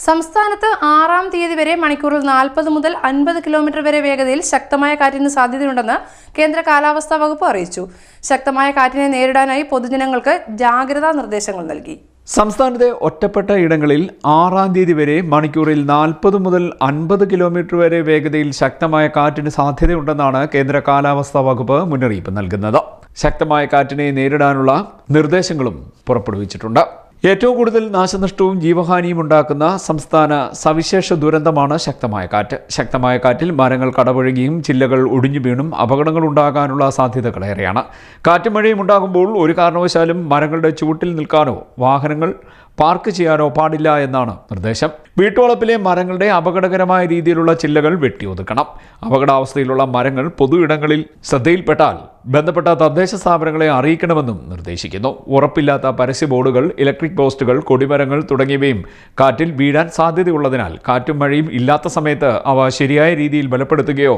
സംസ്ഥാനത്ത് 6-ാം തീയതി വരെ മണിക്കൂറിൽ 40 മുതൽ 50 കിലോമീറ്റർ വരെ വേഗതയിൽ ശക്തമായ കാറ്റിന് സാധ്യതയുണ്ടെന്ന് കേന്ദ്ര കാലാവസ്ഥാ വകുപ്പ് അറിയിച്ചു. ശക്തമായ കാറ്റിനെ നേരിടാനായി പൊതുജനങ്ങൾക്ക് ജാഗ്രതാ നിർദ്ദേശങ്ങൾ നൽകി. സംസ്ഥാനത്തെ ഒറ്റപ്പെട്ട ഇടങ്ങളിൽ 6-ാം തീയതി വരെ മണിക്കൂറിൽ 40 മുതൽ 50 കിലോമീറ്റർ വരെ വേഗതയിൽ ശക്തമായ കാറ്റിന് സാധ്യതയുണ്ടെന്നാണ് കേന്ദ്ര കാലാവസ്ഥാ വകുപ്പ് മുന്നറിയിപ്പ് നൽകുന്നത്. ശക്തമായ കാറ്റിനെ നേരിടാനുള്ള നിർദ്ദേശങ്ങളും പുറപ്പെടുവിച്ചിട്ടുണ്ട്. ഏറ്റവും കൂടുതൽ നാശനഷ്ടവും ജീവഹാനിയും ഉണ്ടാക്കുന്ന സംസ്ഥാന സവിശേഷ ദുരന്തമാണ് ശക്തമായ കാറ്റ്. ശക്തമായ കാറ്റിൽ മരങ്ങൾ കടപുഴകിയും ചില്ലകൾ ഒടിഞ്ഞു വീണും അപകടങ്ങൾ ഉണ്ടാകാനുള്ള സാധ്യതകളേറെയാണ്. കാറ്റും മഴയും ഉണ്ടാകുമ്പോൾ ഒരു കാരണവശാലും മരങ്ങളുടെ ചുവട്ടിൽ നിൽക്കാനോ വാഹനങ്ങൾ പാർക്ക് ചെയ്യാനോ പാടില്ല എന്നാണ് നിർദ്ദേശം. വീട്ടുവളപ്പിലെ മരങ്ങളുടെ അപകടകരമായ രീതിയിലുള്ള ചില്ലകൾ വെട്ടിയൊതുക്കണം. അപകടാവസ്ഥയിലുള്ള മരങ്ങൾ പൊതു ഇടങ്ങളിൽ ശ്രദ്ധയിൽപ്പെട്ടാൽ ബന്ധപ്പെട്ട തദ്ദേശ സ്ഥാപനങ്ങളെ അറിയിക്കണമെന്നും നിർദ്ദേശിക്കുന്നു. ഉറപ്പില്ലാത്ത പരസ്യ ബോർഡുകൾ, ഇലക്ട്രിക് പോസ്റ്റുകൾ, കൊടിമരങ്ങൾ തുടങ്ങിയവയും കാറ്റിൽ വീഴാൻ സാധ്യതയുള്ളതിനാൽ കാറ്റും മഴയും ഇല്ലാത്ത സമയത്ത് അവ ശരിയായ രീതിയിൽ ബലപ്പെടുത്തുകയോ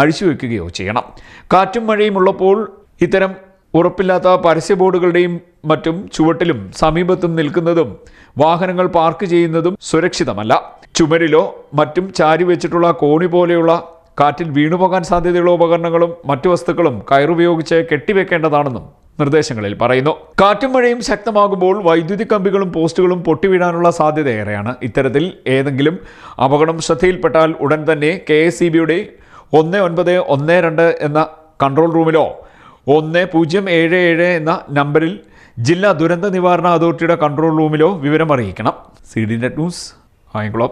അഴിച്ചുവെക്കുകയോ ചെയ്യണം. കാറ്റും മഴയും ഉള്ളപ്പോൾ ഇത്തരം ഉറപ്പില്ലാത്ത പരസ്യ ബോർഡുകളുടെയും മറ്റും ചുവട്ടിലും സമീപത്തും നിൽക്കുന്നതും വാഹനങ്ങൾ പാർക്ക് ചെയ്യുന്നതും സുരക്ഷിതമല്ല. ചുമരിലോ മറ്റും ചാരി വെച്ചിട്ടുള്ള കോണി പോലെയുള്ള കാറ്റിൽ വീണുപോകാൻ സാധ്യതയുള്ള ഉപകരണങ്ങളും മറ്റു വസ്തുക്കളും കയറുപയോഗിച്ച് കെട്ടിവെക്കേണ്ടതാണെന്നും നിർദ്ദേശങ്ങളിൽ പറയുന്നു. കാറ്റും മഴയും ശക്തമാകുമ്പോൾ വൈദ്യുതി കമ്പികളും പോസ്റ്റുകളും പൊട്ടിവീഴാനുള്ള സാധ്യത ഏറെയാണ്. ഇത്തരത്തിൽ ഏതെങ്കിലും അപകടം ശ്രദ്ധയിൽപ്പെട്ടാൽ ഉടൻ തന്നെ KSEBയുടെ 1912 എന്ന കൺട്രോൾ റൂമിലോ 1077 എന്ന നമ്പറിൽ ജില്ലാ ദുരന്ത നിവാരണ അതോറിറ്റിയുടെ കൺട്രോൾ റൂമിലോ വിവരം അറിയിക്കണം. CD net news, Kayamkulam.